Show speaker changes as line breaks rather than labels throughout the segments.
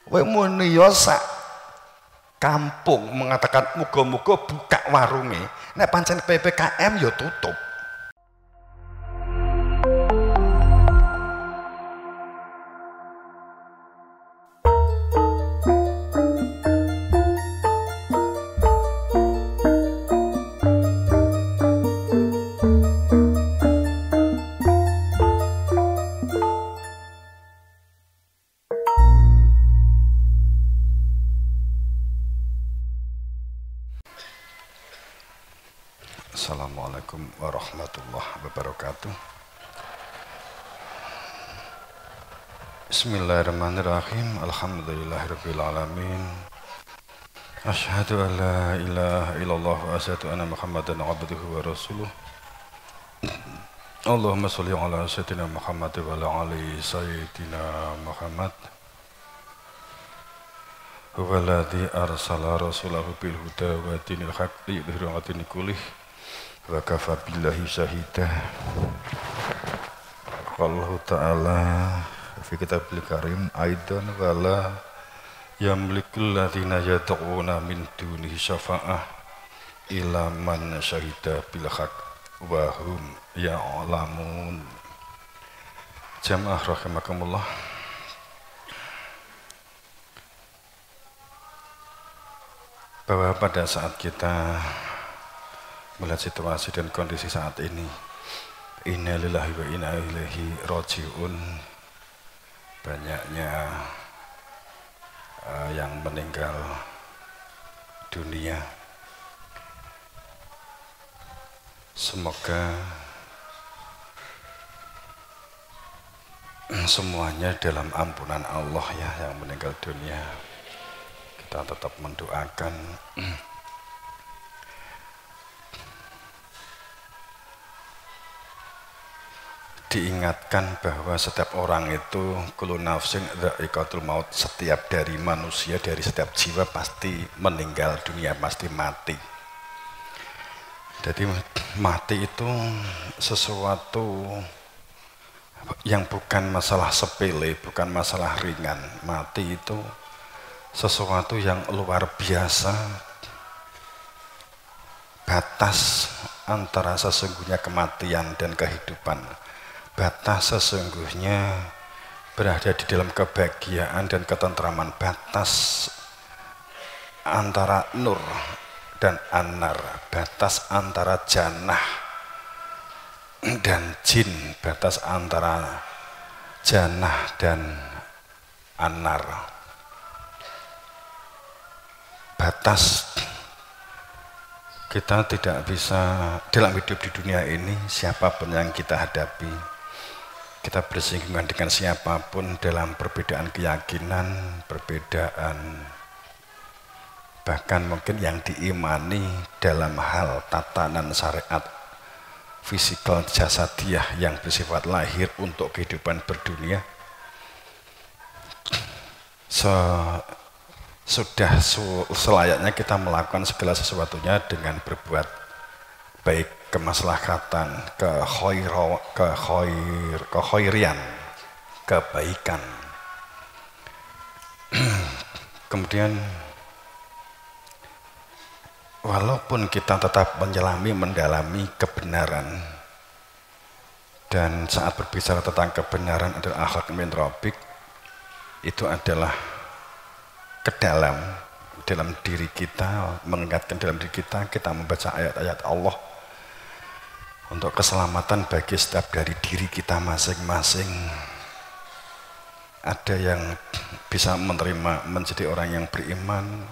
Kowe muni ya sak kampung mengatakan muga-muga buka warunge, nek pancen PPKM ya tutup. Assalamualaikum warahmatullahi wabarakatuh. Bismillahirrahmanirrahim. Alhamdulillahirabbil alamin. Asyhadu an la ilaha illallah wa asyhadu anna Muhammadan abduhu wa rasuluh. Allahumma shalli ala sayyidina Muhammad wa ala ali sayyidina Muhammad. Huwa alladzi arsala rasulahu bil huda wa dinil haqqi liyudhhirahu 'ala dini kullih. Wa kafa billahi syahida. Qala ta'ala fi kitabil karim aidan wala yamlikul ladzina yad'una min dunihi syafa'ah illa man syahida bil haqq wa hum ya'lamun. Jamaah rahimakumullah. Bahwa pada saat kita melihat situasi dan kondisi saat ini, inna lillahi wa inna ilaihi raji'un, banyaknya yang meninggal dunia. Semoga semuanya dalam ampunan Allah ya, yang meninggal dunia. Kita tetap mendoakan diingatkan bahwa setiap orang itu kullu nafsin dha'iqatul maut, setiap dari manusia, dari setiap jiwa pasti meninggal dunia, pasti mati. Jadi mati itu sesuatu yang bukan masalah sepele, bukan masalah ringan. Mati itu sesuatu yang luar biasa. Batas antara sesungguhnya kematian dan kehidupan, batas sesungguhnya berada di dalam kebahagiaan dan ketentraman, batas antara nur dan anar, batas antara jannah dan jin, batas antara jannah dan anar. Batas kita tidak bisa dalam hidup di dunia ini, siapapun yang kita hadapi, kita bersinggungan dengan siapapun dalam perbedaan keyakinan, perbedaan bahkan mungkin yang diimani dalam hal tatanan syariat fisikal jasadiah yang bersifat lahir untuk kehidupan berdunia. Sudah selayaknya kita melakukan segala sesuatunya dengan berbuat baik, kemaslahatan, kekhairian, kebaikan. Kemudian walaupun kita tetap mendalami kebenaran, dan saat berbicara tentang kebenaran adalah akhlak min rabbik, itu adalah ke dalam diri kita, mengingatkan dalam diri kita, kita membaca ayat-ayat Allah untuk keselamatan bagi setiap dari diri kita masing-masing. Ada yang bisa menerima menjadi orang yang beriman,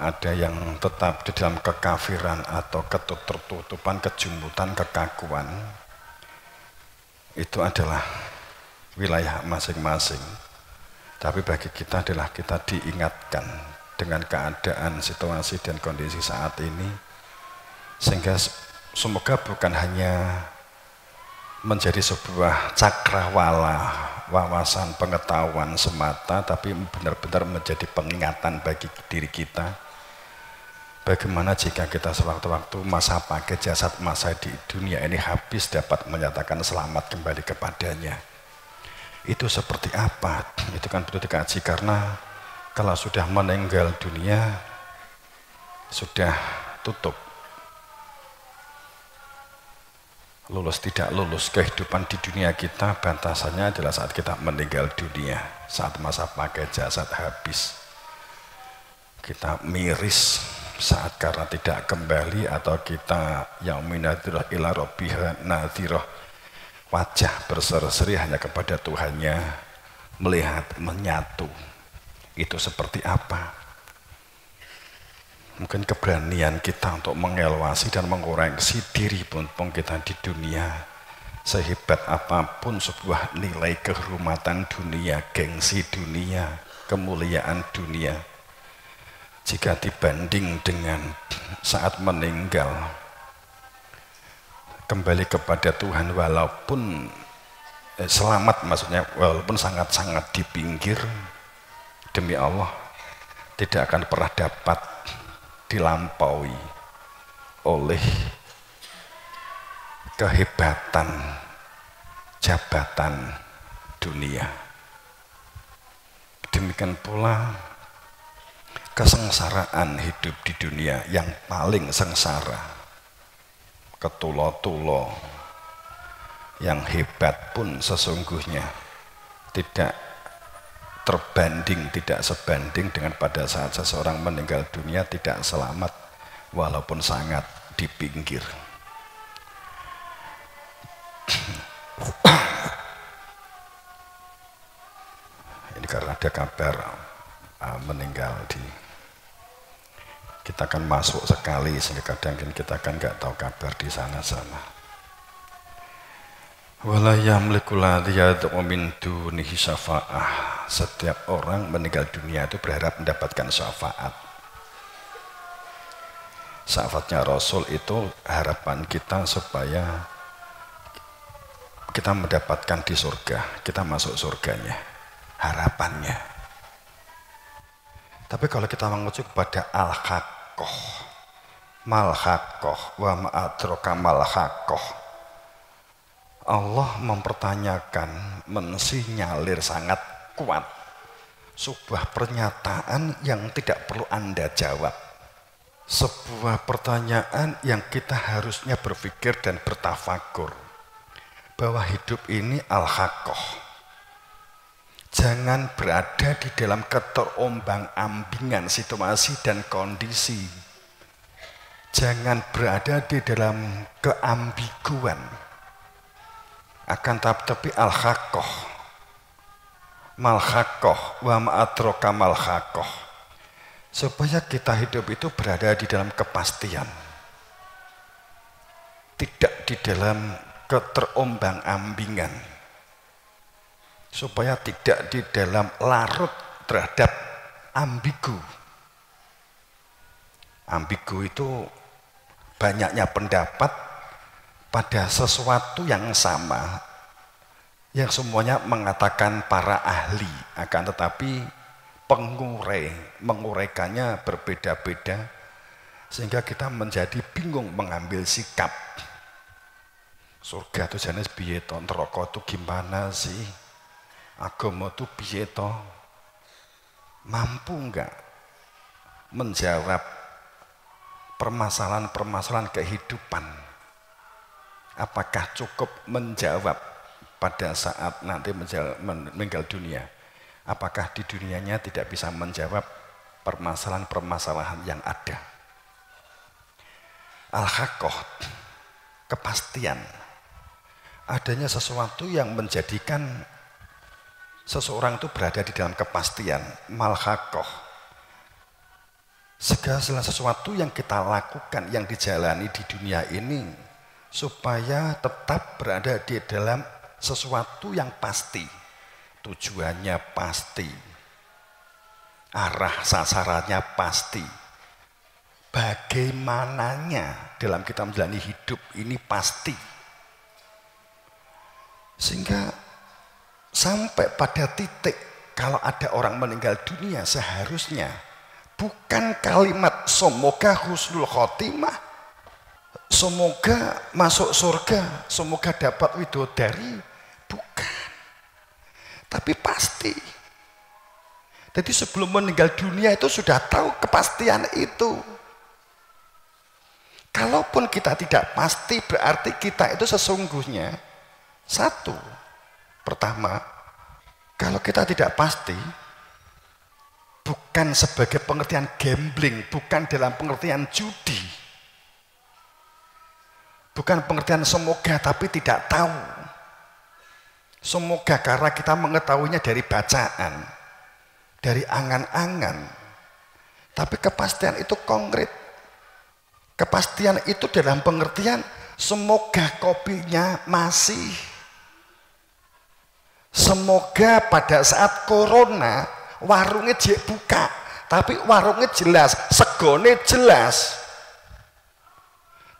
ada yang tetap di dalam kekafiran atau ketertutupan, kejumutan, kekakuan. Itu adalah wilayah masing-masing. Tapi bagi kita adalah kita diingatkan dengan keadaan, situasi dan kondisi saat ini, sehingga semoga bukan hanya menjadi sebuah cakrawala wawasan pengetahuan semata, tapi benar-benar menjadi pengingatan bagi diri kita. Bagaimana jika kita sewaktu-waktu masa pakai jasad masa di dunia ini habis, dapat menyatakan selamat kembali kepadanya. Itu seperti apa? Itu kan perlu dikaji, karena Kalau sudah meninggal dunia, sudah tutup. Lulus tidak lulus kehidupan di dunia kita, batasannya adalah saat kita meninggal dunia, saat masa pakai jasad habis. Kita miris saat karena tidak kembali, atau kita yauminadhirah ila rabbiha nadhirah, wajah berseri-seri hanya kepada Tuhannya, melihat menyatu. Itu seperti apa? Mungkin keberanian kita untuk mengeluasi dan mengoreksi diri pun kita di dunia, sehebat apapun sebuah nilai kehormatan dunia, gengsi dunia, kemuliaan dunia, jika dibanding dengan saat meninggal kembali kepada Tuhan, walaupun selamat, maksudnya walaupun sangat-sangat di pinggir, demi Allah tidak akan pernah dapat dilampaui oleh kehebatan jabatan dunia. Demikian pula kesengsaraan hidup di dunia yang paling sengsara, ketulo-tulo yang hebat pun sesungguhnya tidak terbanding, tidak sebanding dengan pada saat seseorang meninggal dunia tidak selamat walaupun sangat di pinggir. Ini karena ada kabar meninggal kita kan masuk sekali, sehingga kadang kita kan nggak tahu kabar di sana-sana. Wala yamliku ladzi yad'u min dunihi syafa'ah. Setiap orang meninggal dunia itu berharap mendapatkan syafaat. Syafaatnya Rasul itu harapan kita supaya kita mendapatkan di surga, kita masuk surganya, harapannya. Tapi kalau kita mengucuk pada al-haqqah, mal-haqqah, wa ma'adraka mal-haqqah, Allah mempertanyakan, mensinyalir sangat kuat sebuah pernyataan yang tidak perlu Anda jawab, sebuah pertanyaan yang kita harusnya berpikir dan bertafakur, bahwa hidup ini al-haqqah. Jangan berada di dalam keterombang-ambingan situasi dan kondisi, jangan berada di dalam keambiguan. Akan tapi al-haqqah, mal-haqqah, wa ma'adraka mal-haqqah, supaya kita hidup itu berada di dalam kepastian, tidak di dalam keterombang-ambingan, supaya tidak di dalam larut terhadap ambigu. Ambigu itu banyaknya pendapat pada sesuatu yang sama, yang semuanya mengatakan para ahli, akan tetapi menguraikannya berbeda-beda, sehingga kita menjadi bingung mengambil sikap. Surga itu jenis piye to, neraka itu gimana sih, agama itu piye to, mampu enggak menjawab permasalahan-permasalahan kehidupan? Apakah cukup menjawab pada saat nanti meninggal dunia? Apakah di dunianya tidak bisa menjawab permasalahan-permasalahan yang ada? Al-haqqah, kepastian. Adanya sesuatu yang menjadikan seseorang itu berada di dalam kepastian. Mal-haqqah, segala sesuatu yang kita lakukan, yang dijalani di dunia ini, supaya tetap berada di dalam sesuatu yang pasti, tujuannya pasti, arah sasarannya pasti, bagaimananya dalam kita menjalani hidup ini pasti, sehingga sampai pada titik kalau ada orang meninggal dunia, seharusnya bukan kalimat semoga husnul khotimah, semoga masuk surga, semoga dapat widodari, bukan. Tapi pasti Jadi sebelum meninggal dunia itu sudah tahu kepastian itu. Kalaupun kita tidak pasti, berarti kita itu sesungguhnya satu. Pertama, kalau kita tidak pasti, bukan sebagai pengertian gambling, bukan dalam pengertian judi, bukan pengertian semoga tapi tidak tahu. Semoga karena kita mengetahuinya dari bacaan, dari angan-angan. Tapi kepastian itu konkret. Kepastian itu dalam pengertian semoga kopinya masih. Semoga pada saat corona warungnya jek buka, tapi warungnya jelas, segone jelas.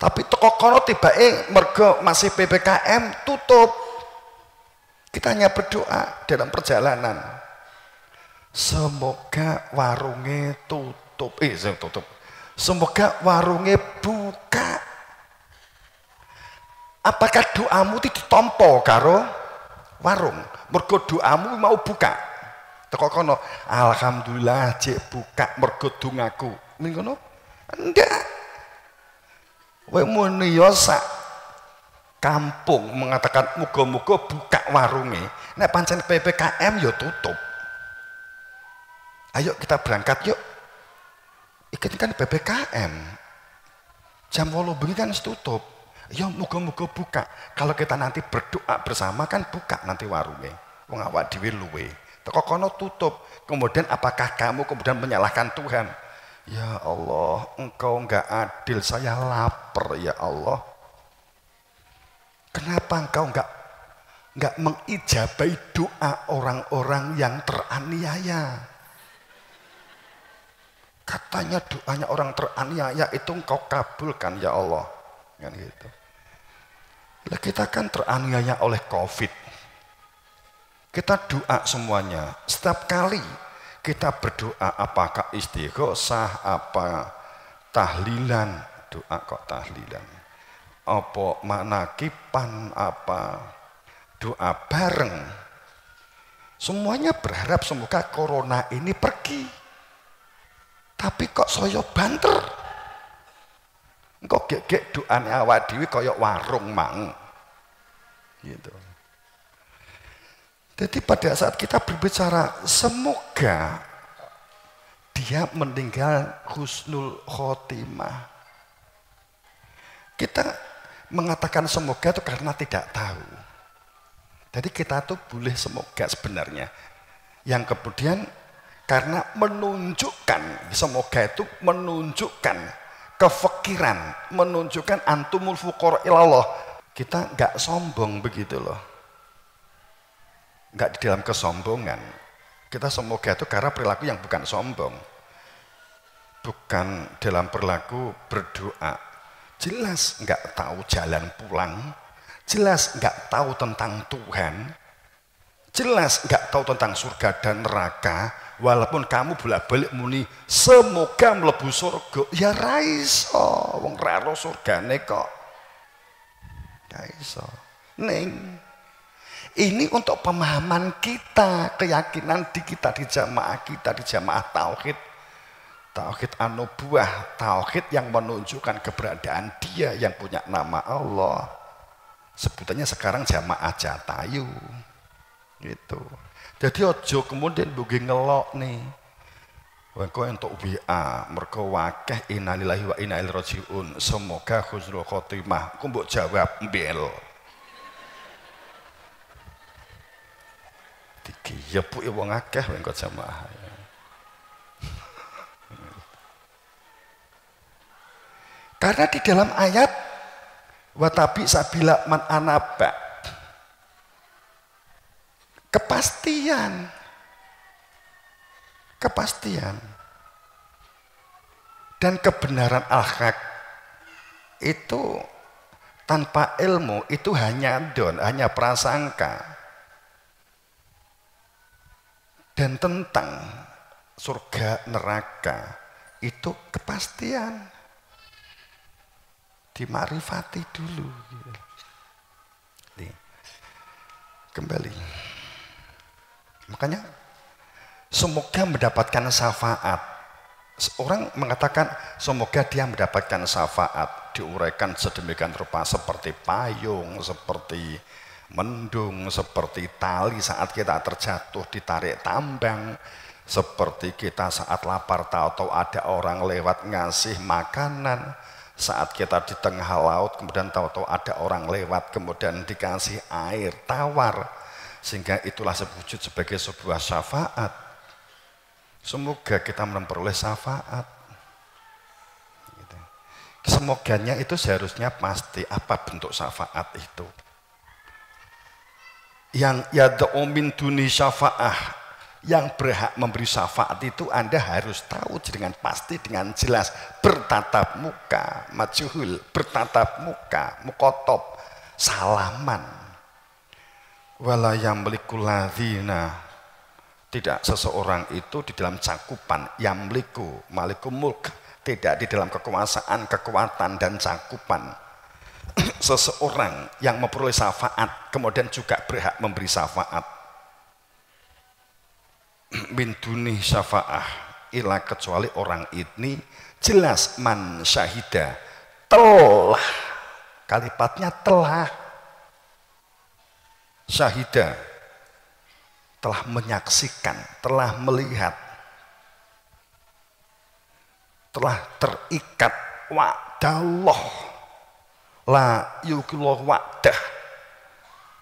Tapi toko kono tiba-tiba mergo masih PPKM tutup. Kita hanya berdoa dalam perjalanan. Semoga warungnya tutup. Tutup. Semoga warungnya buka. Apakah doamu itu ditompo karo warung? Mergo doamu mau buka. Teko kono, alhamdulillah jek buka mergo dongaku. Ning ngono? Enggak. Kowe muni yo sak kampung mengatakan muga-muga buka warunge. Nek pancen PPKM yo tutup. Ayo kita berangkat yuk. Iki kan PPKM. Jam 8 bengi kan tutup. Ya muga-muga buka. Kalau kita nanti berdoa bersama kan buka nanti warunge. Wong awak dhewe luwe. Teko kono tutup. Kemudian apakah kamu kemudian menyalahkan Tuhan? Ya Allah, engkau enggak adil, saya lapar ya Allah. Kenapa engkau enggak mengijabai doa orang-orang yang teraniaya? Katanya doanya orang teraniaya itu engkau kabulkan ya Allah. Kan gitu. Lah kita kan teraniaya oleh Covid. Kita doa semuanya. Setiap kali kita berdoa, apakah istighosah, apa tahlilan, doa kok tahlilan, apa manakipan, apa doa bareng, semuanya berharap semoga corona ini pergi. Tapi kok saya banter, kok gek doane awak dhewe kaya warung mang gitu. Jadi pada saat kita berbicara semoga dia meninggal husnul khotimah, kita mengatakan semoga itu karena tidak tahu. Jadi kita tuh boleh semoga sebenarnya, yang kemudian karena menunjukkan semoga itu menunjukkan kefikiran, menunjukkan antumul fuqara ilallah. Kita nggak sombong begitu loh. Enggak di dalam kesombongan. Kita semoga itu karena perilaku yang bukan sombong, bukan dalam perilaku berdoa. Jelas enggak tahu jalan pulang, jelas enggak tahu tentang Tuhan, jelas enggak tahu tentang surga dan neraka. Walaupun kamu bolak-balik muni semoga mlebu surga, ya ra iso, wong ra ro surgane kok. Ra iso. Ini untuk pemahaman kita, keyakinan di kita, di jamaah tauhid. Tauhid an-nubuwah, tauhid yang menunjukkan keberadaan dia yang punya nama Allah. Sebutannya sekarang jamaah Jatayu. Gitu. Jadi ojo kemudian bugi ngelok nih. Engko entuk WA, mergo wakeh innalillahi wa inna ilaihi rajiun. Semoga husnul khotimah. Ku mbok jawab mbel. Ya bu wong akeh engko jamaah. Karena di dalam ayat watabi sabila man anaba, kepastian dan kebenaran al-haq itu tanpa ilmu itu hanya hanya prasangka. Dan tentang surga neraka itu kepastian, dimarifati dulu. Nih, kembali. Makanya semoga mendapatkan syafaat. Orang mengatakan semoga dia mendapatkan syafaat, diuraikan sedemikian rupa seperti payung, seperti mendung, seperti tali saat kita terjatuh ditarik tambang, seperti kita saat lapar tahu-tahu ada orang lewat ngasih makanan, saat kita di tengah laut kemudian tahu-tahu ada orang lewat kemudian dikasih air tawar, sehingga itulah wujud sebagai sebuah syafaat. Semoga kita memperoleh syafaat. Semoganya itu seharusnya pasti. Apa bentuk syafaat itu? Yang yad'u min duni syafa'ah, yang berhak memberi syafaat itu Anda harus tahu dengan pasti, dengan jelas, bertatap muka, majhul, bertatap muka, mukotob, salaman. Wala yamlikul ladzina, tidak seseorang itu di dalam cakupan yamliku, malikum mulk, tidak di dalam kekuasaan, kekuatan dan cakupan seseorang yang memperoleh syafaat kemudian juga berhak memberi syafaat min duni syafa'ah ila, kecuali orang ini jelas man syahida, telah, kalimatnya telah, syahida, telah menyaksikan, telah melihat, telah terikat, wa'dallah la yuqillah wa'dah,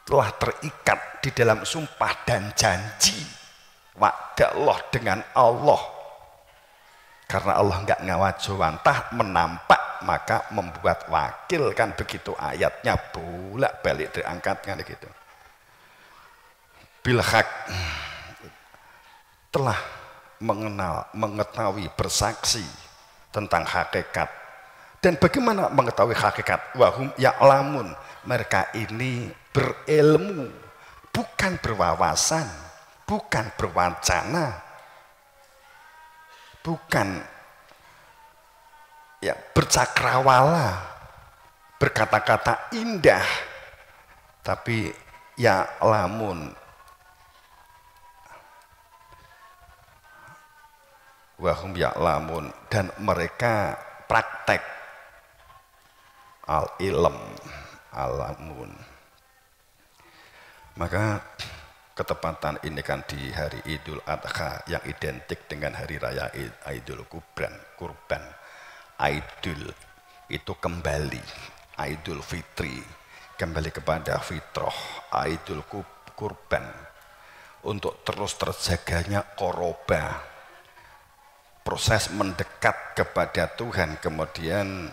telah terikat di dalam sumpah dan janji, wa'dallah dengan Allah, karena Allah enggak ngawajawantah menampak maka membuat wakil, kan begitu ayatnya, bolak balik diangkat kan gitu. Bilhaq, telah mengenal, mengetahui, bersaksi tentang hakikat. Dan bagaimana mengetahui hakikat? Wahum ya'lamun, mereka ini berilmu, bukan berwawasan, bukan berwacana, bukan ya bercakrawala, berkata-kata indah, tapi ya'lamun, wahum ya'lamun, dan mereka praktek, al-ilm, alamun. Maka ketepatan ini kan di hari Idul Adha yang identik dengan hari raya Idul Kurban. Idul itu kembali, Idul Fitri kembali kepada fitrah, Idul Kurban untuk terus terjaganya qoroba, proses mendekat kepada Tuhan, kemudian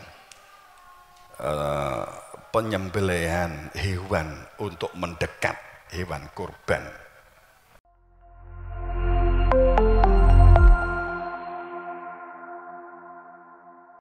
penyembelihan hewan untuk mendekat, hewan kurban.